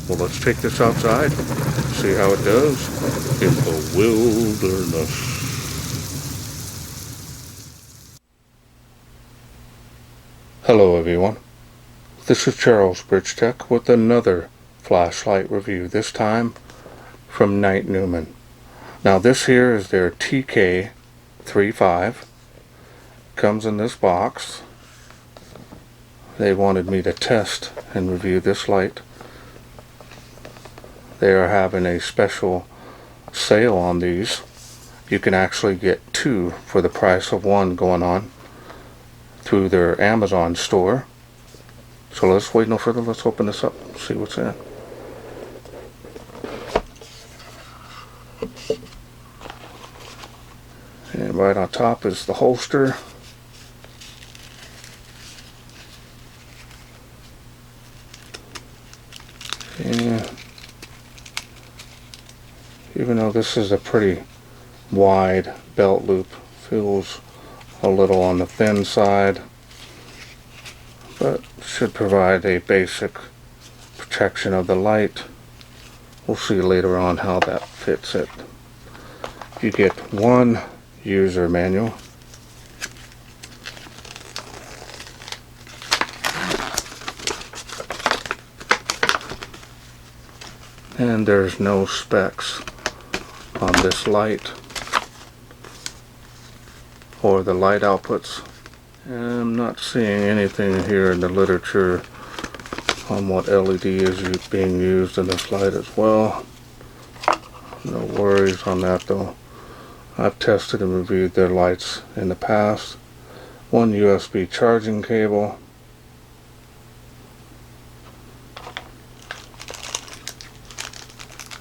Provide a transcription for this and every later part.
Well, let's take this outside, see how it does in the wilderness. Hello everyone, this is Charles BridgTec with another flashlight review, this time from Nitenumen. Now this here is their TK35, comes in this box. They wanted me to test and review this light. They are having a special sale on these. You can actually get two for the price of one going on through their Amazon store. So let's wait no further, let's open this up and see what's in it. And right on top is the holster. And even though this is a pretty wide belt loop, feels a little on the thin side, but should provide a basic protection of the light. We'll see later on how that fits it. You get one user manual. And there's no specs on this light or the light outputs. And I'm not seeing anything here in the literature on what LED is being used in this light as well. No worries on that though. I've tested and reviewed their lights in the past. One USB charging cable.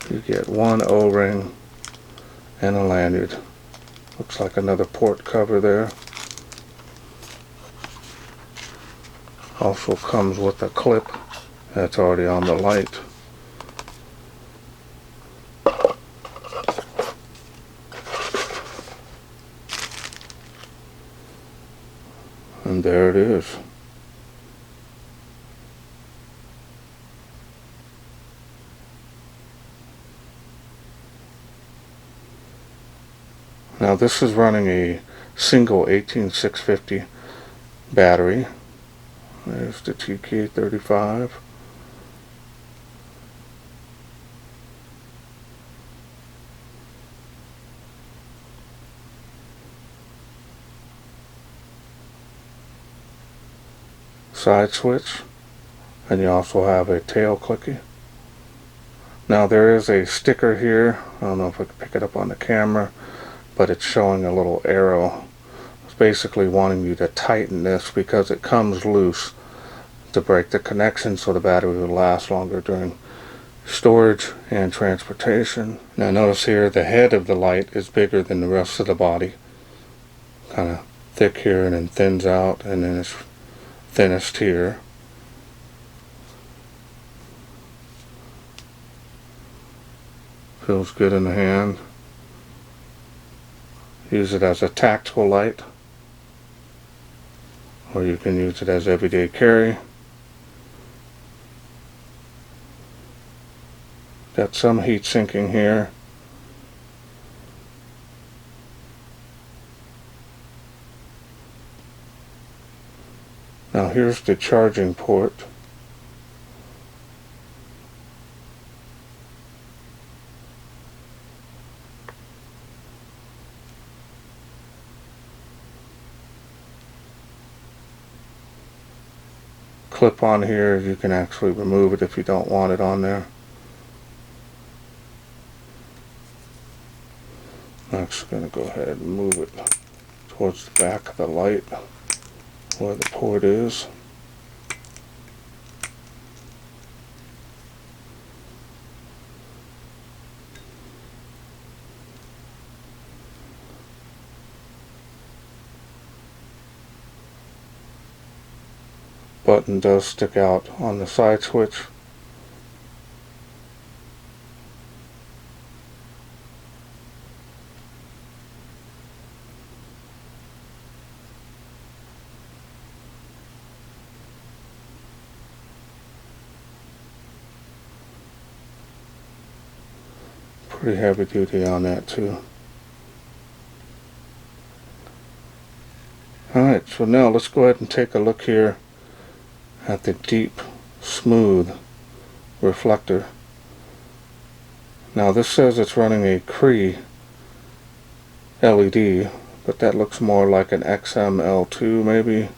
You get one O-ring and a lanyard. Looks like another port cover there. Also comes with a clip that's already on the light. And there it is. Now this is running a single 18650 battery. There's the TK35. Side switch, and you also have a tail clicky. Now there is a sticker here. I don't know if I can pick it up on the camera, but it's showing a little arrow. It's basically wanting you to tighten this because it comes loose, to break the connection so the battery will last longer during storage and transportation. Now notice here the head of the light is bigger than the rest of the body. Kind of thick here and then thins out, and then it's thinnest here. Feels good in the hand. Use it as a tactical light, or you can use it as everyday carry. Got some heat sinking here. Now here's the charging port. Clip on here, you can actually remove it if you don't want it on there. I'm actually going to go ahead and move it towards the back of the light where the port is. Button does stick out on the side switch. Pretty heavy duty on that too. Alright, so now let's go ahead and take a look here at the deep, smooth reflector. Now this says it's running a Cree LED, but that looks more like an XM-L2 maybe.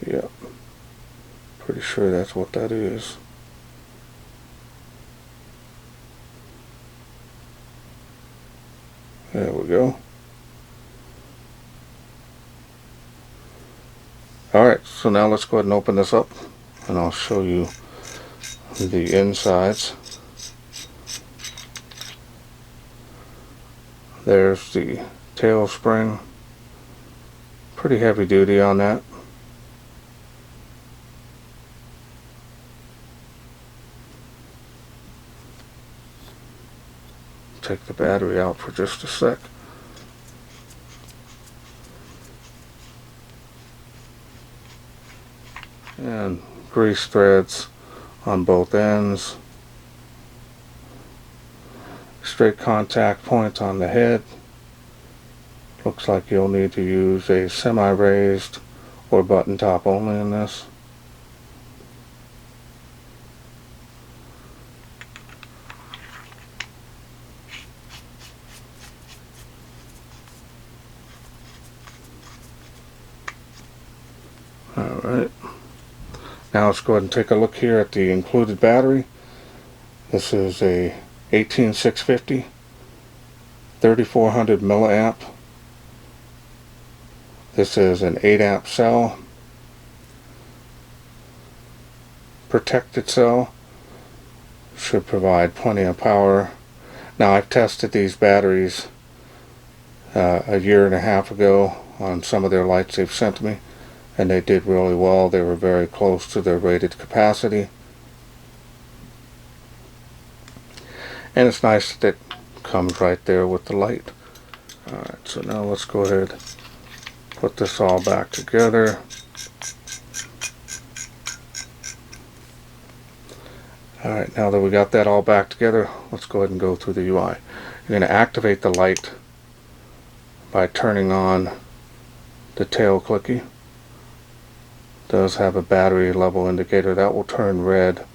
Yep, pretty sure that's what that is. There we go. Alright, so now let's go ahead and open this up and I'll show you the insides. There's the tail spring. Pretty heavy duty on that. Take the battery out for just a sec. And grease threads on both ends. Straight contact point on the head. Looks like you'll need to use a semi-raised or button top only in this. Alright, now let's go ahead and take a look here at the included battery. This is a 18650 3400 milliamp. This is an 8 amp cell, protected cell, should provide plenty of power. Now I've tested these batteries a year and a half ago on some of their lights they've sent me, and they did really well. They were very close to their rated capacity. And it's nice that it comes right there with the light. Alright, so now let's go ahead and put this all back together. Alright, now that we got that all back together, let's go ahead and go through the UI. You're going to activate the light by turning on the tail clicky. It does have a battery level indicator that will turn red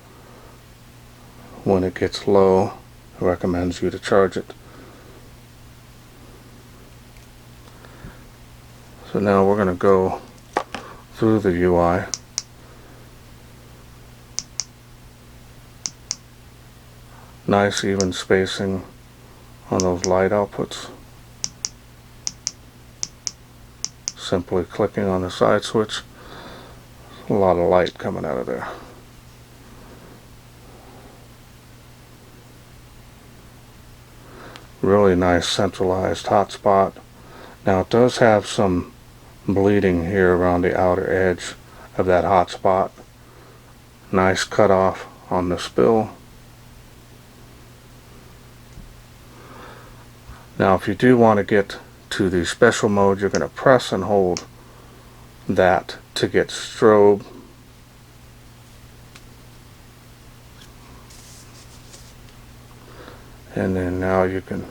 when it gets low. It recommends you to charge it. So now we're going to go through the UI. Nice even spacing on those light outputs. Simply clicking on the side switch. A lot of light coming out of there. Really nice centralized hotspot. Now it does have some bleeding here around the outer edge of that hotspot. Nice cutoff on the spill. Now if you do want to get to the special mode, you're going to press and hold that to get strobe. And then now you can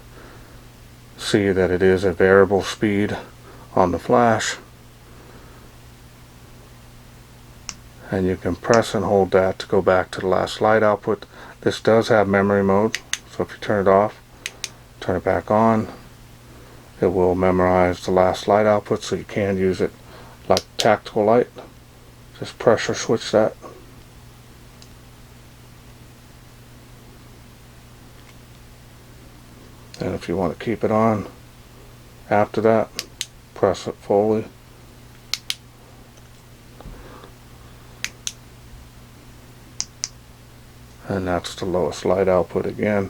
see that it is a variable speed on the flash. And you can press and hold that to go back to the last light output. This does have memory mode, so if you turn it off, turn it back on, it will memorize the last light output, so you can use it like tactical light. Just pressure switch that. And if you want to keep it on after that, press it fully. And that's the lowest light output again.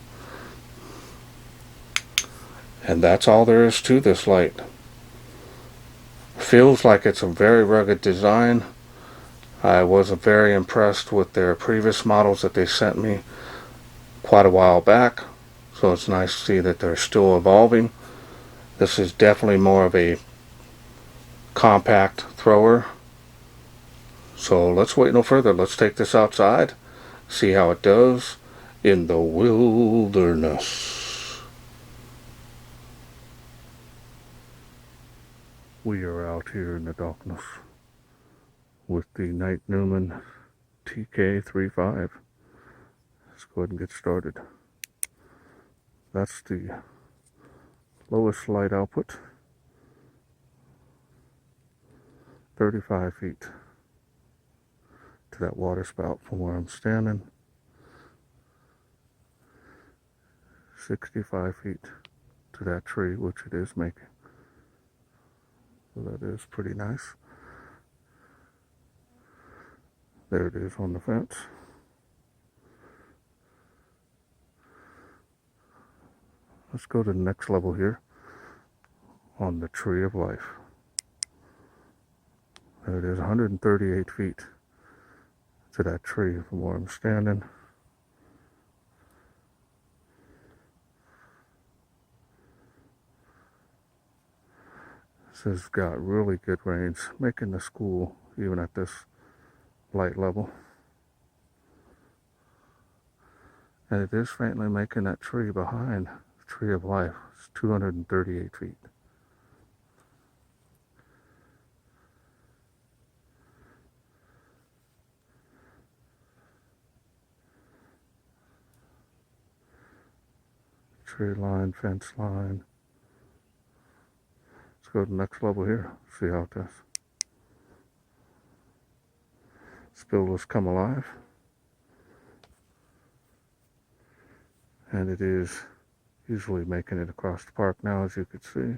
And that's all there is to this light. Feels like it's a very rugged design. I was very impressed with their previous models that they sent me quite a while back. So it's nice to see that they're still evolving. This is definitely more of a compact thrower. So let's wait no further. Let's take this outside See how it does in the wilderness. We are out here in the darkness with the Nitenumen TK35. Let's go ahead and get started. That's the lowest light output, 35 feet to that water spout from where I'm standing, 65 feet to that tree, which it is making. So that is pretty nice. There it is on the fence. Let's go to the next level here on the Tree of Life. There it is, 138 feet to that tree from where I'm standing. This has got really good range, making the school even at this light level. And it is faintly making that tree behind the Tree of Life. It's 238 feet. Tree line, fence line. Let's go to the next level here, see how it does. Spillers come alive. And it is easily making it across the park now, as you can see.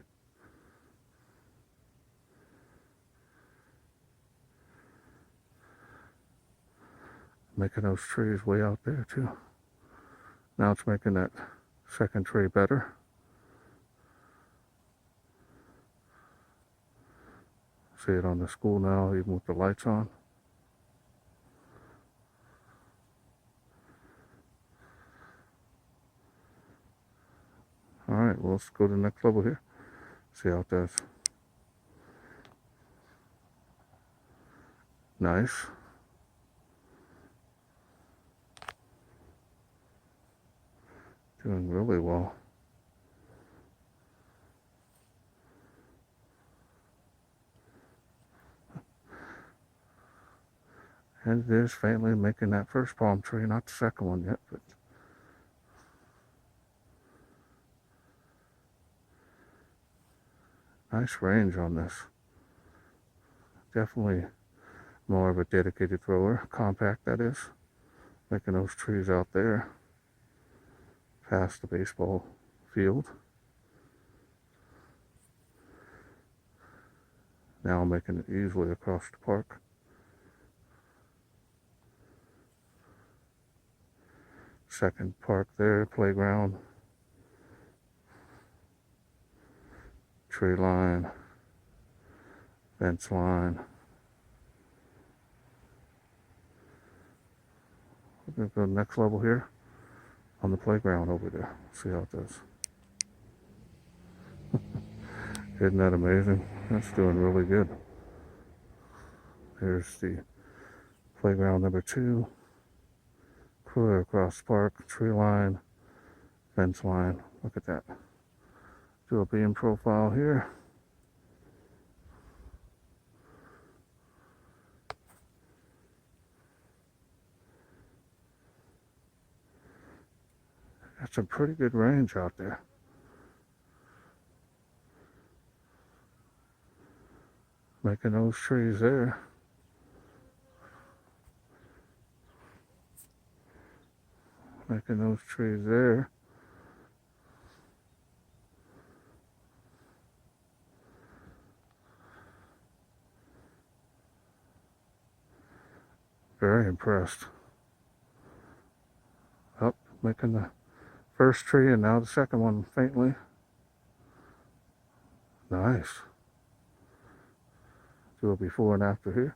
Making those trees way out there too. Now it's making that second tree better. See it on the school now, even with the lights on. Alright, well, let's go to the next level here. See how it does. Nice. Doing really well. And it is faintly making that first palm tree, not the second one yet, but nice range on this. Definitely more of a dedicated thrower, compact that is. Making those trees out there past the baseball field. Now making it easily across the park. Second park there, playground. Tree line. Fence line. We're going to go to the next level here on the playground over there. See how it does. Isn't that amazing? That's doing really good. There's the playground number 2. Clear across the park, tree line, fence line. Look at that. Do a beam profile here. That's a pretty good range out there. Making those trees there. Making those trees there. Very impressed. Up, making the first tree and now the second one faintly. Nice. Do a before and after here.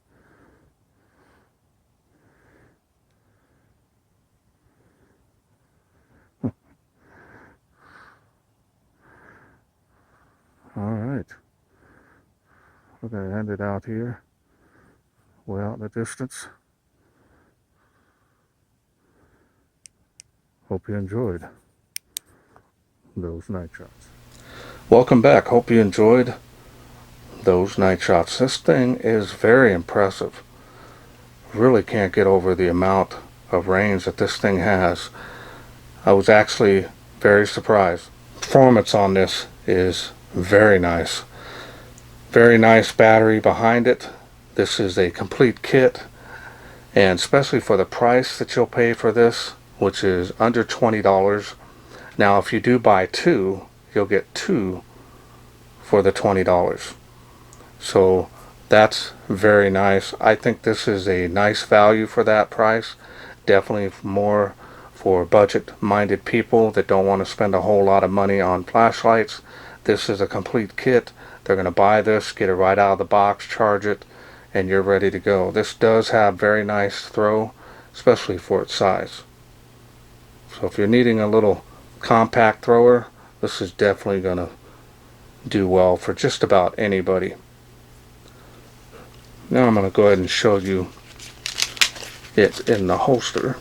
Alright. We're going to end it out here. Way out in the distance. Hope you enjoyed those night shots. Welcome back. Hope you enjoyed those night shots. This thing is very impressive. Really can't get over the amount of range that this thing has. I was actually very surprised. Performance on this is very nice. Very nice battery behind it. This is a complete kit, and especially for the price that you'll pay for this, which is under $20. Now if you do buy two, you'll get two for the $20. So that's very nice. I think this is a nice value for that price. Definitely more for budget-minded people that don't want to spend a whole lot of money on flashlights. This is a complete kit. They're going to buy this, get it right out of the box, charge it, and you're ready to go. This does have very nice throw, especially for its size. So if you're needing a little compact thrower, this is definitely going to do well for just about anybody. Now I'm going to go ahead and show you it in the holster.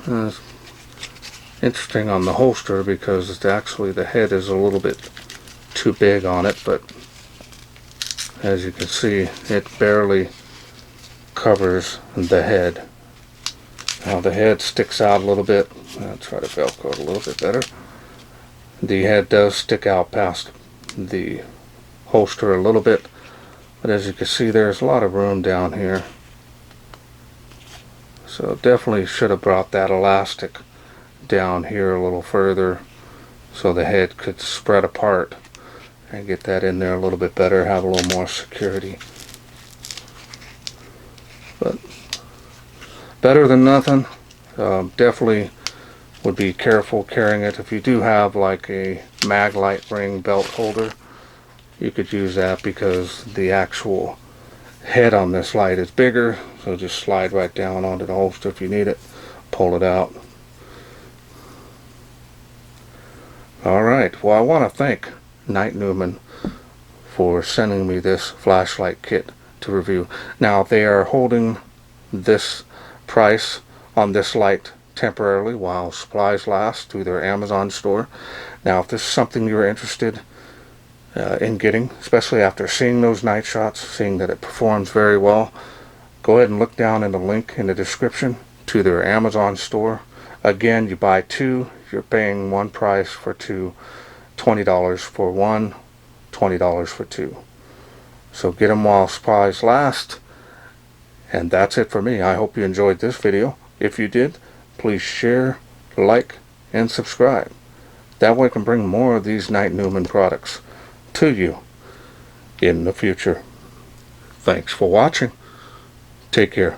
It's interesting on the holster because it's actually the head is a little bit too big on it, but as you can see, it barely covers the head. Now the head sticks out a little bit. I'll try to velcro it a little bit better. The head does stick out past the holster a little bit, but as you can see, there's a lot of room down here. So definitely should have brought that elastic down here a little further so the head could spread apart and get that in there a little bit better, have a little more security. But better than nothing. Definitely would be careful carrying it. If you do have like a mag light ring belt holder, you could use that because the actual head on this light is bigger, so just slide right down onto the holster if you need it, pull it out. Alright, well I want to thank Nitenumen for sending me this flashlight kit to review. Now they are holding this price on this light temporarily while supplies last through their Amazon store. Now if this is something you're interested in getting, especially after seeing those night shots, seeing that it performs very well, go ahead and look down in the link in the description to their Amazon store. Again, you buy two, you're paying one price for two, $20 for one, $20 for two. So get them while supplies last. And that's it for me. I hope you enjoyed this video. If you did, please share, like, and subscribe. That way I can bring more of these Nitenumen products to you in the future. Thanks for watching. Take care.